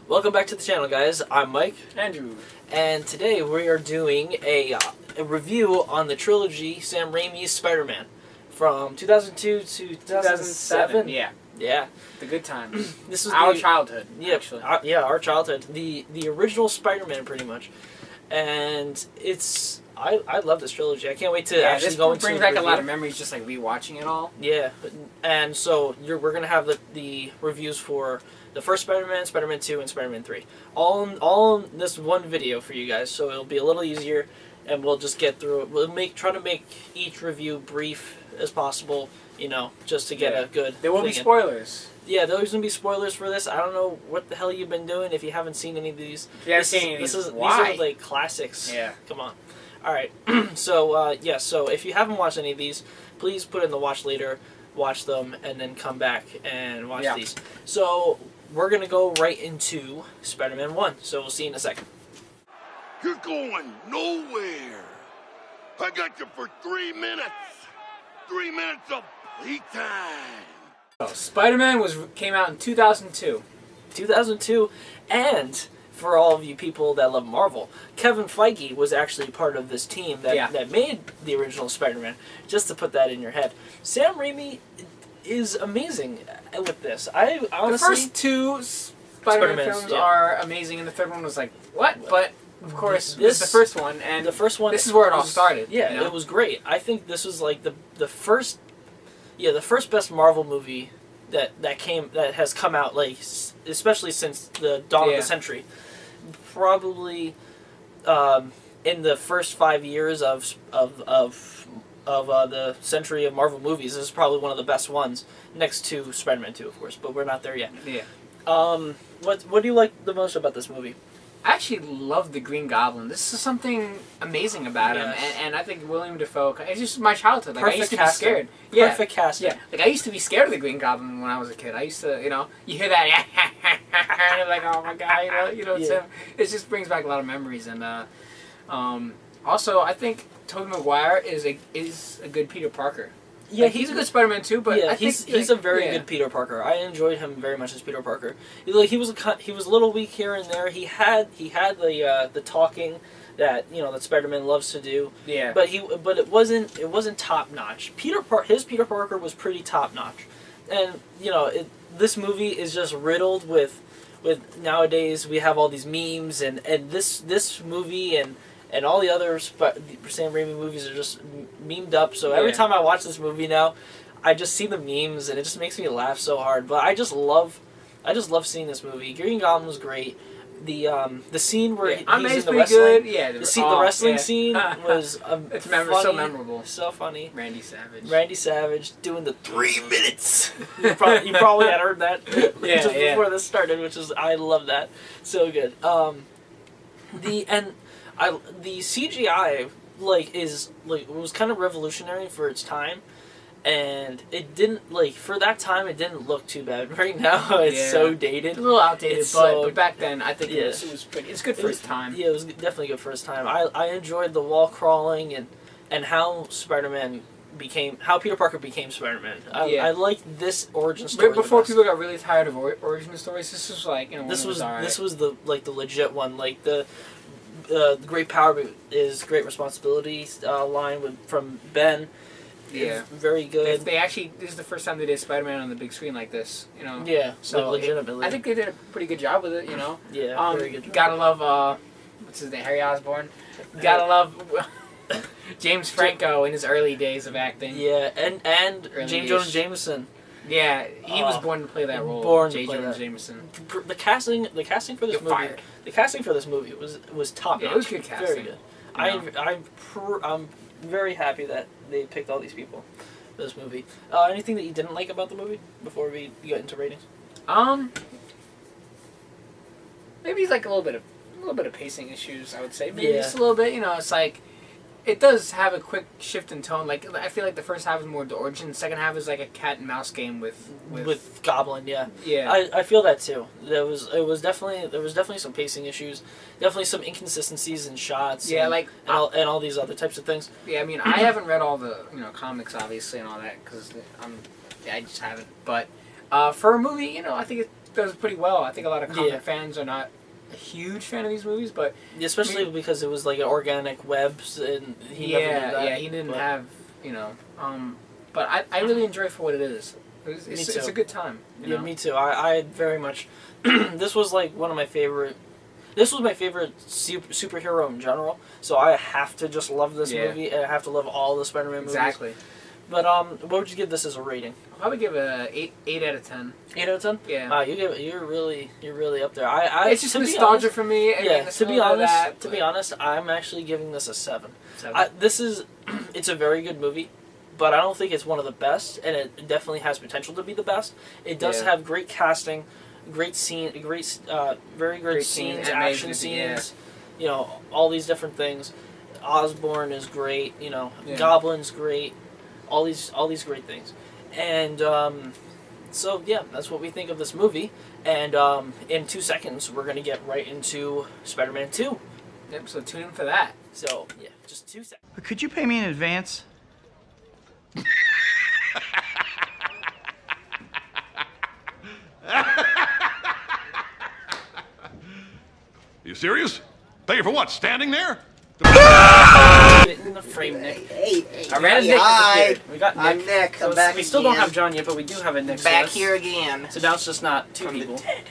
Welcome back to the channel, guys. I'm Mike. Andrew. And today we are doing a review on the Trilogy Sam Raimi's Spider-Man from 2002 to 2007. Yeah. Yeah. The good times. This was our childhood, yeah, actually. Our childhood. The original Spider-Man, pretty much. And it's... I love this trilogy. I can't wait to actually go into this brings back a lot of memories, just like rewatching it all. Yeah. And so we're going to have the reviews for the first Spider-Man, Spider-Man 2, and Spider-Man 3. All in this one video for you guys, so it'll be a little easier, and we'll just get through it. We'll try to make each review brief as possible, you know, just to get a good There will be spoilers. Yeah, there's going to be spoilers for this. I don't know what the hell you've been doing if you haven't seen any of these. If you haven't seen any of these, these why? are like classics. Yeah. Come on. Alright, so if you haven't watched any of these, please put in the watch later, watch them, and then come back and watch these. So, we're going to go right into Spider-Man 1, so we'll see you in a second. You're going nowhere. I got you for 3 minutes. 3 minutes of playtime. Oh, Spider-Man came out in 2002. 2002, and... for all of you people that love Marvel, Kevin Feige was actually part of this team that made the original Spider-Man, just to put that in your head. Sam Raimi is amazing with this. I honestly... The first two Spider-Man films are amazing, and the third one was like, what? But, of course, this is the first one, and the first one, this is where it all started. Yeah, you know? It was great. I think this was like the first best Marvel movie that has come out, like, especially since the dawn of the century. Probably in the first 5 years of the century of Marvel movies, this is probably one of the best ones, next to Spider-Man 2, of course, but we're not there yet. Yeah. What do you like the most about this movie? I actually love the Green Goblin. This is something amazing about him, and I think William Dafoe. It's just my childhood. Like, I used to be scared. Perfect casting. Yeah, like I used to be scared of the Green Goblin when I was a kid. I used to, you hear that, and you're like, oh my god, it's him. It just brings back a lot of memories, and also I think Tobey Maguire is a good Peter Parker. Yeah, he's a good Spider-Man too, but I think he's a very good Peter Parker. I enjoyed him very much as Peter Parker. He was a little weak here and there. He had the talking that that Spider-Man loves to do. Yeah. But it wasn't top notch. His Peter Parker was pretty top notch, and this movie is just riddled with nowadays we have all these memes and this movie and all the other Sam Raimi movies are just memed up. So every time I watch this movie now, I just see the memes and it just makes me laugh so hard. But I just love seeing this movie. Green Goblin was great. The scene where he's in the wrestling, good. Yeah, the wrestling scene was it's funny, so memorable, so funny. Randy Savage doing the 3 minutes. you probably had heard that just before this started, I love that. So good. The CGI was kind of revolutionary for its time, and it didn't for that time it didn't look too bad. Right now it's so dated, a little outdated, but back then I think it was pretty. It's good for its time. Yeah, it was definitely good for its time. I enjoyed the wall crawling and how how Peter Parker became Spider-Man. I liked this origin story. Before people got really tired of origin stories, this was like this was the legit one, like the great power is great responsibility line from Ben. Yeah, very good. This is the first time they did Spider-Man on the big screen like this. Yeah, so legitimately, I think they did a pretty good job with it. Yeah, very good job. Gotta love what's his name, Harry Osborn. Gotta love James Franco in his early days of acting. Yeah, and James Jonah Jameson. Yeah, he was born to play that role. J. Jonah Jameson. The casting for this movie. Fired. The casting for this movie was top notch. Yeah, it was good casting. Very good. I'm very happy that they picked all these people for this movie. Anything that you didn't like about the movie before we get into ratings? Maybe like a little bit of pacing issues. I would say maybe just a little bit. It's like. It does have a quick shift in tone. Like I feel like the first half is more the origin. The second half is like a cat and mouse game with Goblin. Yeah. I feel that too. There was definitely some pacing issues. Definitely some inconsistencies in shots. Yeah, and all these other types of things. Yeah, I mean I haven't read all the comics obviously and all that because I just haven't. But for a movie, I think does pretty well. I think a lot of comic fans are not a huge fan of these movies, but especially because it was like an organic webs, and he never did that. Yeah, he didn't have, you know. But I really enjoy it for what it is. It's a good time. You know? Me too. I very much. This was like one of my favorite. This was my favorite superhero in general. So I have to just love this movie, and I have to love all the Spider-Man movies. Exactly. But what would you give this as a rating? I'll probably give it a 8 out of 10. 8 out of 10? Yeah. You're really up there. It's just nostalgia for me. To be honest, I'm actually giving this a 7. 7. It's a very good movie, but I don't think it's one of the best, and it definitely has potential to be the best. It does have great casting, very great scenes, action scenes. You know, all these different things. Osborn is great. You know, Goblin's great. All these great things, and so yeah, that's what we think of this movie. And in 2 seconds, we're gonna get right into Spider-Man 2. Yep. So tune in for that. So yeah, just 2 seconds. Could you pay me in advance? You serious? Pay for what? Standing there? In the frame, Nick. Hey, I ran Nick. hi. We got Nick. I'm Nick. So I'm back we still don't again. have John yet, but we do have a Nick. Back here again. So now it's just not 2 From people. the dead.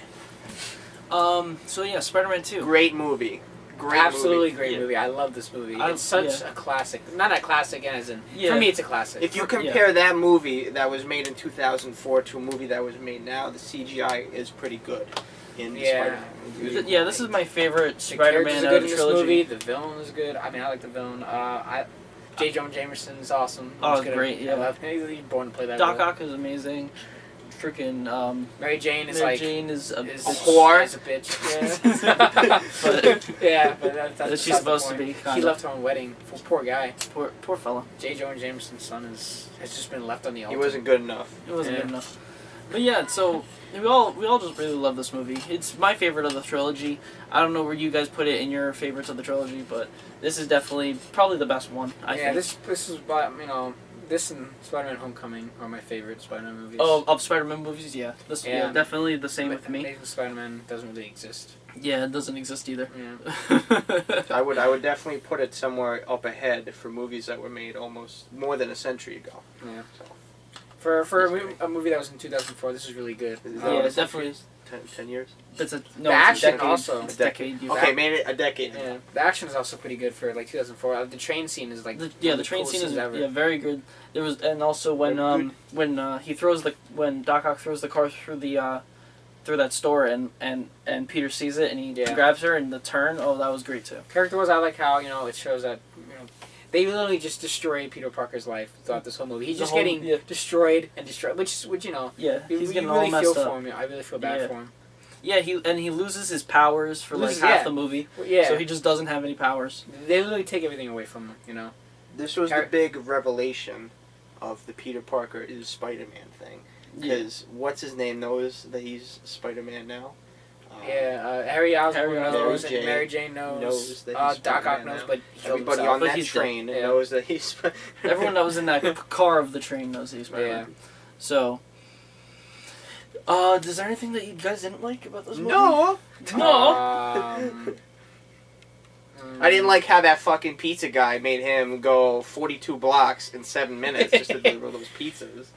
So yeah, Spider-Man 2. Great movie. Absolutely movie. great movie. I love this movie. It's such a classic. Not a classic as in, for me it's a classic. If you compare that movie that was made in 2004 to a movie that was made now, the CGI is pretty good in Spider-Man. This is my favorite The Spider-Man characters are good in trilogy. this movie. The villain is good. I mean, I like the villain. J. Jonah Jameson is awesome. Oh, He's good. great, yeah. I love him. He's born to play that Doc role. Ock is amazing. Freaking Mary Jane is Mary Jane is a whore. Is a bitch. Yeah. But that's she's supposed to be. He Kinda. left her own wedding. Poor guy. Poor fella. J. Jonah Jameson's son has just been left on the altar. He wasn't good enough. It wasn't good enough. But yeah, so we all just really love this movie. It's my favorite of the trilogy. I don't know where you guys put it in your favorites of the trilogy, but this is definitely probably the best one. I think. This is this and Spider-Man: Homecoming are my favorite Spider-Man movies. Oh, of Spider-Man movies, yeah. Definitely the same with me. Amazing Spider-Man doesn't really exist. Yeah, it doesn't exist either. Yeah. I would definitely put it somewhere up ahead for movies that were made almost more than a century ago. Yeah. So. For a movie that was in 2004, this is really good. Yeah, it definitely is. 10 years? It's a The action decade. also. It's a decade. Okay, made it a decade. Yeah, the action is also pretty good for like 2004. The train scene is like the one of train coolest scene is scenes ever. very good. There was, and also when Doc Ock throws the car through the through that store and Peter sees it and he grabs her and the turn. Oh, that was great too. Character-wise, I like how it shows that they literally just destroy Peter Parker's life throughout this whole movie. He's just getting destroyed and destroyed, which he's getting really all messed feel up. for him. I really feel bad for him. Yeah, he loses his powers for like half the movie. Yeah. So he just doesn't have any powers. They literally take everything away from him. This was the big revelation of the Peter Parker is Spider-Man thing. Because what's his name knows that he's Spider-Man now. Harry Osborn knows, and Mary Jane knows that he's Doc Ock Spider-Man knows, now. but he killed Everybody himself. on that train knows that he's Everyone that was in that car of the train knows he's Spider-Man. Yeah. So, is there anything that you guys didn't like about this movie? No! I didn't like how that fucking pizza guy made him go 42 blocks in 7 minutes just to deliver those pizzas.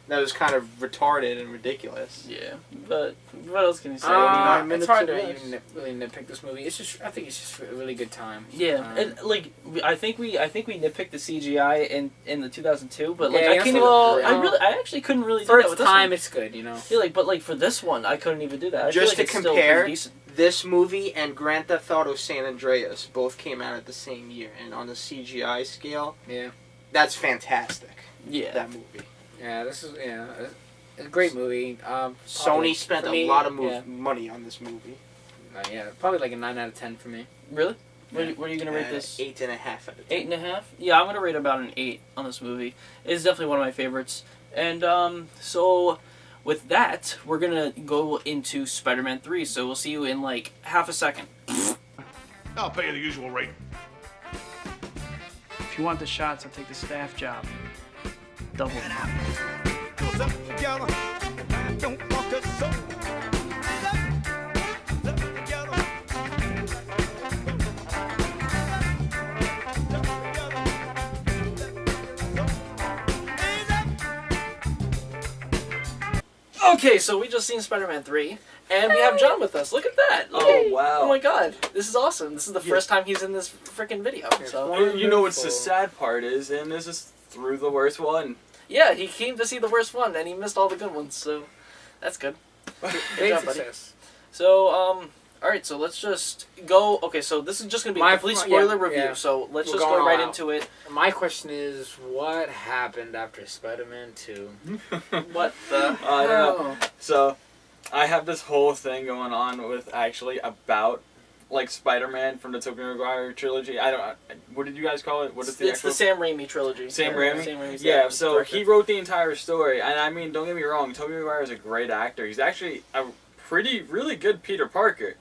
That was kind of retarded and ridiculous. Yeah, but what else can you say? It's hard to really nitpick this movie. I think it's just a really good time. Yeah, and like I think we nitpicked the CGI in the 2002, but like Yeah, I can't even. I actually couldn't really do For that with its this time, one. it's good, Yeah, but like for this one, I couldn't even do that. I Just feel like to it's still pretty compare, decent. this movie and Grand Theft Auto San Andreas both came out at the same year, and on the CGI scale, that's fantastic. Yeah, that movie. Yeah, this is a great movie. Sony spent a lot of money on this movie. Probably like a 9 out of 10 for me. Really? What are you gonna rate this? 8.5 out of 10. 8.5? Yeah, I'm gonna rate about an 8 on this movie. It's definitely one of my favorites. And so with that, we're gonna go into Spider-Man 3. So we'll see you in like half a second. I'll pay you the usual rate. If you want the shots, I'll take the staff job. Double. Okay, so we just seen Spider-Man 3, and we have John with us. Look at that! Oh, wow. Oh my god, this is awesome. This is the first time he's in this freaking video. So You know what's the sad part is, and this is through the worst one. yeah, he came to see the worst one, and he missed all the good ones. So that's good. Good job, buddy. success. So all right, so let's just go. Okay, so this is just gonna be a complete spoiler review. yeah. So let's We're just going go right all out. into it. My question is, what happened after Spider-Man 2? What the? I don't know. So, I have this whole thing going on with actually about like Spider-Man from the Tobey Maguire trilogy. I don't. What did you guys call it? What is the It's the Sam Raimi trilogy. Sam Raimi? Sam Raimi's Yeah, the so director. he wrote the entire story, and I mean, don't get me wrong, Tobey Maguire is a great actor. He's actually a really good Peter Parker.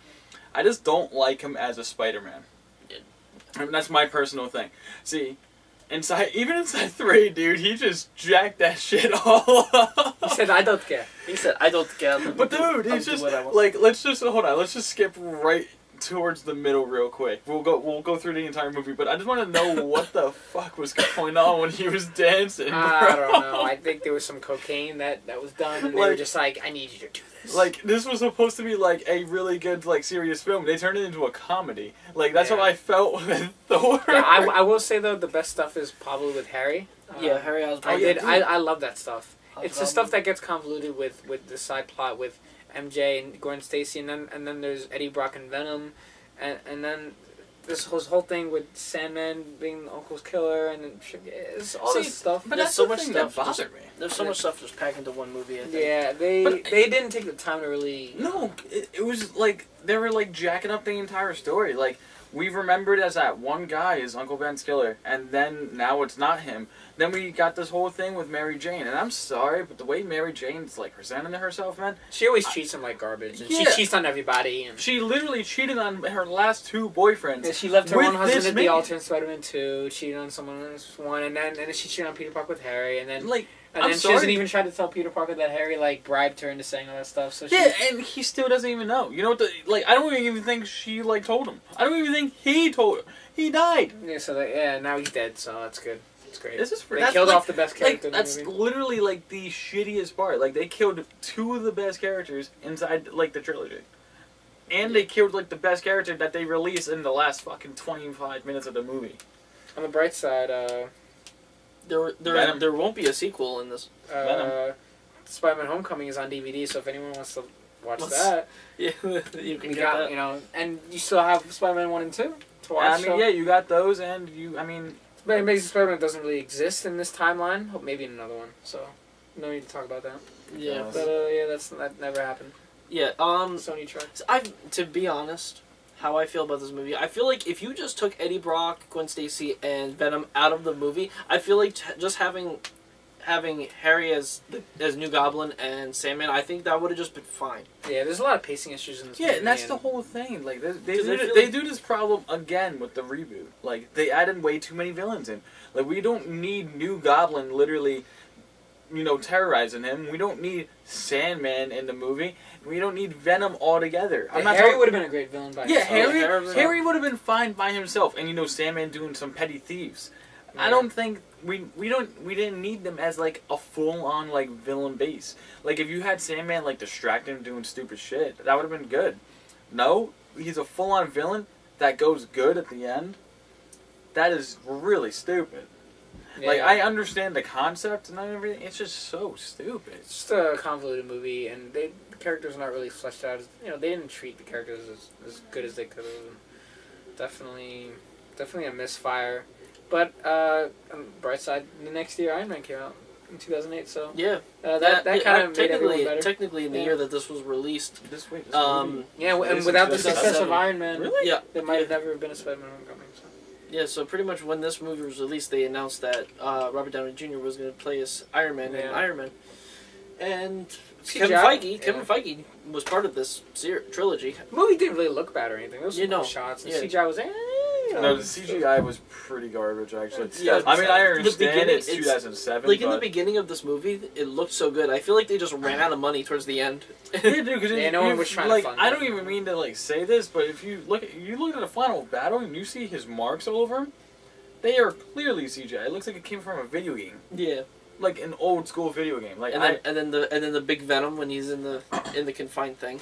I just don't like him as a Spider-Man. I mean, that's my personal thing. See, even inside 3, dude, he just jacked that shit all up. He said, I don't care. He said, "I don't care." But dude, I'll he's do just what I want. like, let's just skip right towards the middle real quick. We'll go through the entire movie, but I just want to know what the fuck was going on when he was dancing, bro. I don't know. I think there was some cocaine that was done, and they were Like- just like, I need you to do this. Like, this was supposed to be, like, a really good, like, serious film. They turned it into a comedy. Like, that's what I felt with Thor. Yeah, I will say, though, the best stuff is probably with Harry. Yeah, Harry Osborn. I love that stuff. It's the stuff that gets convoluted with the side plot with MJ and Gwen Stacy, and then there's Eddie Brock and Venom, and then this whole thing with Sandman being Uncle's killer, and it's all this stuff. But There's that's so the much thing stuff that bothered me. There's so much stuff just packed into one movie. I think. Yeah, they didn't take the time to really. No, it was like they were like jacking up the entire story. Like we remembered as that one guy is Uncle Ben's killer, and then now it's not him. Then we got this whole thing with Mary Jane, and I'm sorry, but the way Mary Jane's like presenting herself, man, She always treats him like garbage, and she Yeah. cheats on everybody. And she literally cheated on her last 2 boyfriends. yeah, she left her with one husband this at the man. alternate Spider-Man 2, cheated on someone else one, and then she cheated on Peter Parker with Harry, and then Like, and I'm then she sorry. doesn't even try to tell Peter Parker that Harry like bribed her into saying all that stuff. So she, Yeah, and he still doesn't even know. You know what? I don't even think she like told him. I don't even think he told her. He died. yeah, so now he's dead, so that's good. It's great. This is They that's killed like- off the best character in the that's movie. literally like the shittiest part. Like they killed 2 of the best characters inside like the trilogy, and they killed like the best character that they released in the last fucking 25 minutes of the movie. On the bright side, Venom. There won't be a sequel in this. Venom. Spider-Man: Homecoming is on DVD, so if anyone wants to watch Let's- that, Yeah, you can we get got that. and you still have Spider-Man 1 and 2 to watch. I mean, yeah, you got those, and Amazing Spider-Man doesn't really exist in this timeline. Hope maybe in another one. So no need to talk about that. Yeah, But that never happened. yeah. Sony tried. To be honest, how I feel about this movie, I feel like if you just took Eddie Brock, Gwen Stacy, and Venom out of the movie, I feel like just having Harry as New Goblin and Sandman, I think that would have just been fine. Yeah, there's a lot of pacing issues in this movie. yeah, and that's the whole thing. Like they 'Cause I feel they like- do this problem again with the reboot. Like they added way too many villains in. Like we don't need New Goblin literally, terrorizing him. We don't need Sandman in the movie. We don't need Venom altogether. Yeah, Harry would have been a great villain by Yeah, himself. Harry would have been fine by himself, and Sandman doing some petty thieves. I Yeah. don't think we didn't need them as like a full on like villain base. Like if you had Sandman like distracting him doing stupid shit, that would have been good. No, he's a full on villain that goes good at the end. That is really stupid. Yeah. Like I understand the concept and everything. It's just so stupid. It's just a convoluted movie, and the characters are not really fleshed out. They didn't treat the characters as good as they could have. Definitely a misfire. But on the bright side, the next year Iron Man came out in 2008, so Yeah, that kind of made everyone better. technically in the Yeah. year that this was released. This week. Yeah, and This without the is success 2007. of Iron Man, Really? Yeah, there might have never been a Spider-Man Homecoming. So. yeah. So pretty much when this movie was released, they announced that Robert Downey Jr. was going to play as Iron Man in Yeah. Iron Man, and CGI, Kevin Feige was part of this trilogy. The movie didn't really look bad or anything. There was some You know, cool shots. The yeah. CGI was No, the CGI was pretty garbage, actually. Yeah, I mean, I the understand beginning, it's 2007, Like in the but... beginning of this movie, it looked so good. I feel like they just ran out of money towards the end. Yeah, dude, because Yeah, no one was trying to fund I it. don't even mean to like say this, but if you look at the final battle and you see his marks all over him, they are clearly CGI. It looks like it came from a video game. Yeah. like an old school video game. Like and then the big Venom when he's in the confined thing.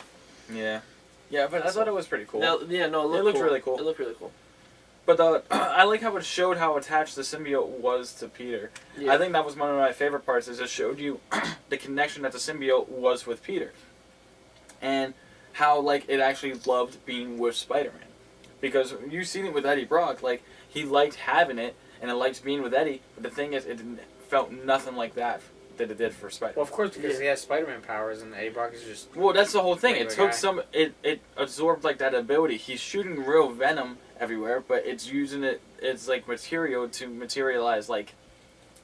Yeah, but I thought it was pretty cool. No, it looked really cool. It looked really cool. But I like how it showed how attached the symbiote was to Peter. Yeah. I think that was one of my favorite parts. Is it showed you the connection that the symbiote was with Peter, and how like it actually loved being with Spider-Man, because you've seen it with Eddie Brock. Like he liked having it and it liked being with Eddie. But the thing is, it felt nothing like that it did for Spider-Man. Well, of course, because he has Spider-Man powers, and Eddie Brock is just. Well, that's the whole thing. It took guy. It absorbed like that ability. He's shooting real venom everywhere, but it's using it. It's like material to materialize, like,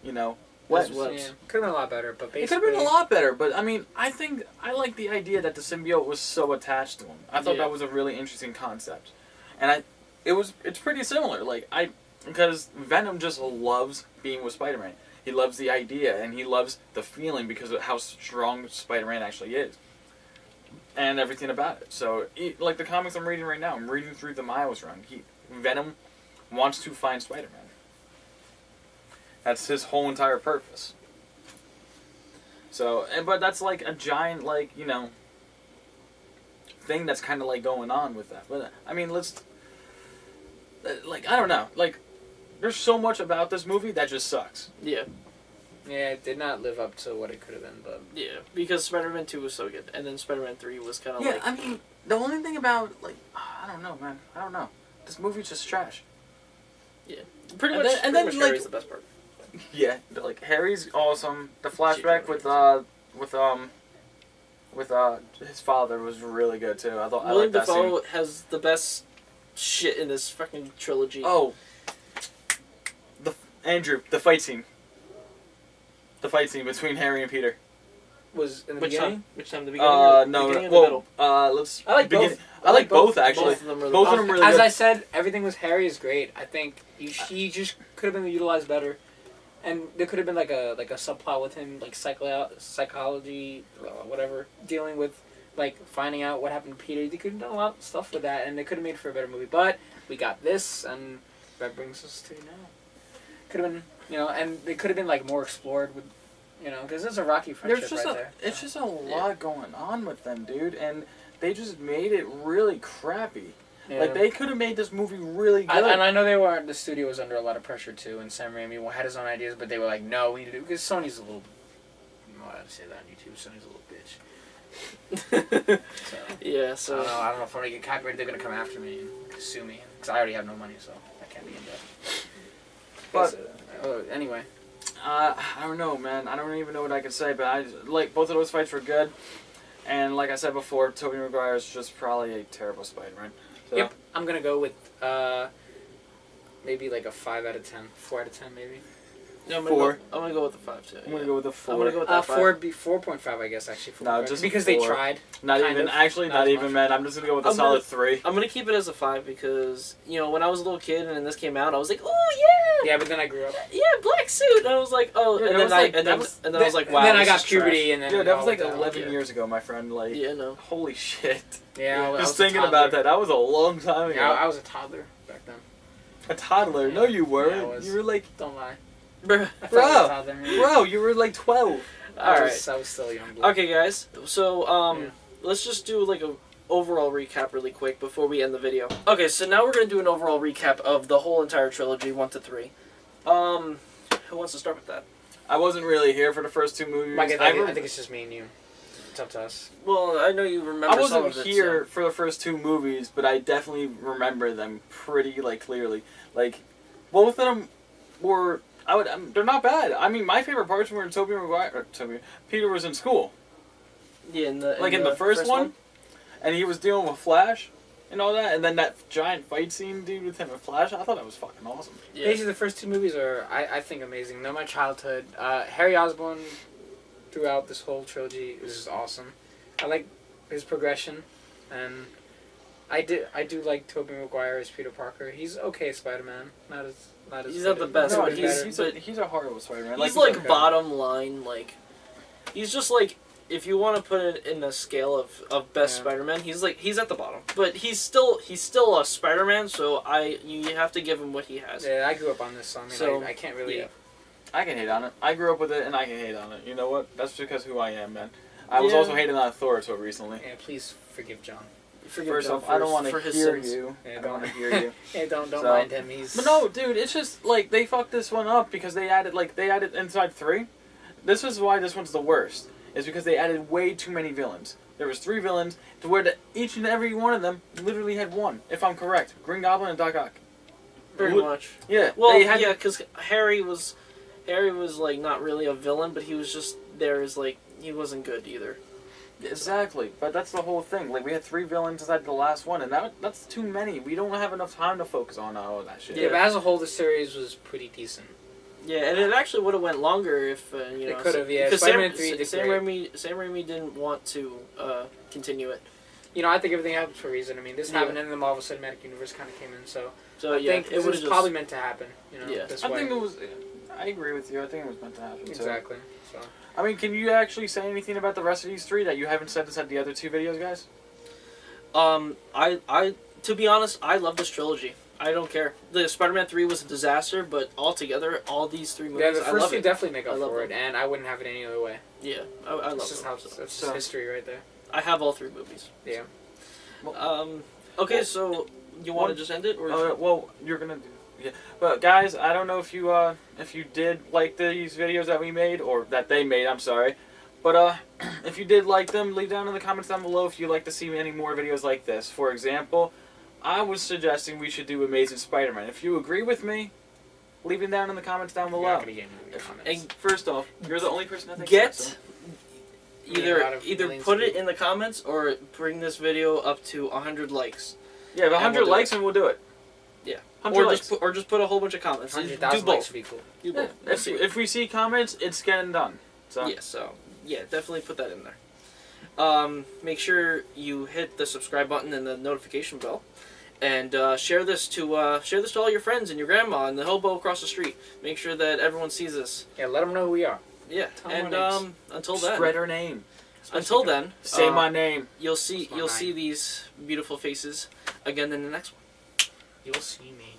webs. Yeah. Could have been a lot better, but basically. It could have been a lot better, but I mean, I think I like the idea that the symbiote was so attached to him. I thought that was a really interesting concept, and it's pretty similar. Because Venom just loves being with Spider-Man. He loves the idea, and he loves the feeling because of how strong Spider-Man actually is. And everything about it. So, like the comics I'm reading right now, I'm reading through the Miles run. Venom wants to find Spider-Man. That's his whole entire purpose. So, but that's like a giant, thing that's kind of like going on with that. But, I mean, I don't know. There's so much about this movie that just sucks. Yeah. Yeah, it did not live up to what it could have been, but... Yeah, because Spider-Man 2 was so good, and then Spider-Man 3 was kind of Yeah, I mean, the only thing about, I don't know, man. I don't know. This movie's just trash. Yeah. Pretty And much then, Harry's the best part. Yeah, Harry's awesome. The flashback with his father was really good, too. I William liked that scene. Dafoe has the best shit in this fucking trilogy. Oh. Andrew, the fight scene. The fight scene between Harry and Peter. Was in the Which beginning? time? Which time? The beginning? Or the beginning or the middle? Let's. I like both. I like both actually. Both of them really Both of them really As good. I said, everything with Harry is great. I think he just could have been utilized better, and there could have been like a subplot with him, like psychology, whatever, dealing with finding out what happened to Peter. They could have done a lot of stuff with that, and they could have made for a better movie. But we got this, and that brings us to now. Could have been, and they could have been more explored with, because there's a rocky friendship there. It's just a lot going on with them, dude, and they just made it really crappy. Yeah. They could have made this movie really good. And I know the studio was under a lot of pressure too, and Sam Raimi had his own ideas, but they were like, no, we need to do, because Sony's a little, I don't say that on YouTube, Sony's a little bitch. Yeah, so. I don't know if I'm going to get copyrighted, they're going to come after me and sue me, because I already have no money, so I can't be in debt. But anyway, I don't know, man. I don't even know what I can say, but both of those fights were good, and like I said before, Tobey Maguire is just probably a terrible Spider-Man. So. Yep, I'm gonna go with maybe a 5 out of 10, 4 out of 10 maybe. No, I'm 4. I'm gonna go with the 5 too. I'm gonna go with the 4. I'm gonna go with that 5. 4.5 I guess actually. No, just because 4. they tried. Not even man. I'm just gonna go with a solid 3. I'm gonna keep it as a 5 because when I was a little kid and this came out, I was like, oh yeah. Yeah, but then I grew up. Yeah, black suit. And I was like, oh, yeah, and then I was like, wow. Then I got puberty, and then that was 11 years ago, my friend. Yeah, no. Holy shit. Yeah, I was just thinking about that. That was a long time ago. Yeah, I was a toddler back then. A toddler? No, you weren't. Yeah, you were Don't lie. Bro, you were 12. I was still young. Okay, guys. So, let's just do a overall recap really quick before we end the video. Okay, so now we're gonna do an overall recap of the whole entire trilogy, 1 to 3. Who wants to start with that? I wasn't really here for the first 2 movies. Mike, I think it's just me and you. It's up to us. Well, I know you remember. I wasn't some of it, here for the first 2 movies, but I definitely remember them pretty clearly. Both of them were. They're not bad. I mean, my favorite parts were when Peter was in school. Yeah, in the in the first one, and he was dealing with Flash and all that, and then that giant fight scene, dude, with him and Flash. I thought that was fucking awesome. Yeah. Basically, the first 2 movies are, I think, amazing. They're my childhood. Harry Osborn, throughout this whole trilogy, is just awesome. I like his progression, and I do like Tobey Maguire as Peter Parker. He's okay Spider-Man, not as he's not the best. No, but he's a horrible Spider-Man. He's bottom line. He's just if you want to put it in a scale of best Spider-Man, he's at the bottom. But he's still a Spider-Man, so you have to give him what he has. Yeah, I grew up on this, so I mean, I can't really. I can hate on it. I grew up with it, and I can hate on it. You know what? That's because who I am, man. I was also hating on Thor until recently. Yeah, please forgive John. First off, I don't want to hear you. Yeah, I don't want to hear you. Yeah, don't mind him. He's. But no, dude, it's just like they fucked this one up because they added inside 3. This is why this one's the worst. Is because they added way too many villains. There was 3 villains to where each and every one of them literally had one. If I'm correct, Green Goblin and Doc Ock. Pretty much. Yeah. Well, yeah, because Harry was like not really a villain, but he was just there as like he wasn't good either. Exactly, but that's the whole thing. Like we had 3 villains inside the last one, and that's too many. We don't have enough time to focus on all that shit. Yeah, but as a whole, the series was pretty decent. Yeah, and it actually would have went longer if It could have. Yeah, because Spider-Man 3 did Sam great. Raimi didn't want to continue it. You know, I think everything happened for a reason. I mean, this happened and the Marvel Cinematic Universe kind of came in, so I think it was probably meant to happen. You know, this way. I think it was. I agree with you. I think it was meant to happen. Exactly. So. I mean, can you actually say anything about the rest of these 3 that you haven't said inside the other 2 videos, guys? I to be honest, I love this trilogy. I don't care. The Spider-Man 3 was a disaster, but altogether, all these 3 movies, yeah, the I love first 2 it. definitely make up for it, and I wouldn't have it any other way. Yeah, I love it. That's just history right there. I have all 3 movies. Yeah. Okay, so you want to just end it, or well, you're gonna do. Yeah, but guys, I don't know if you did like these videos that we made or that they made. I'm sorry, but if you did like them, leave down in the comments down below if you'd like to see any more videos like this. For example, I was suggesting we should do Amazing Spider-Man. If you agree with me, leave it down in the comments down below. You're not gonna get any comments. And first off, you're the only person that thinks get that, so. either put it in the comments or bring this video up to 100 likes. Yeah, if 100 likes, and we'll do it. Yeah. 100 likes. Or just put a whole bunch of comments. 100,000 likes would be cool. Do both. If we see comments, it's getting done. So. Yeah, yeah, definitely put that in there. Make sure you hit the subscribe button and the notification bell, and share this to all your friends and your grandma and the hobo across the street. Make sure that everyone sees this. Yeah, let them know who we are. Yeah, and until then, spread her name. Until then, say my name. You'll see these beautiful faces again in the next one. You'll see me.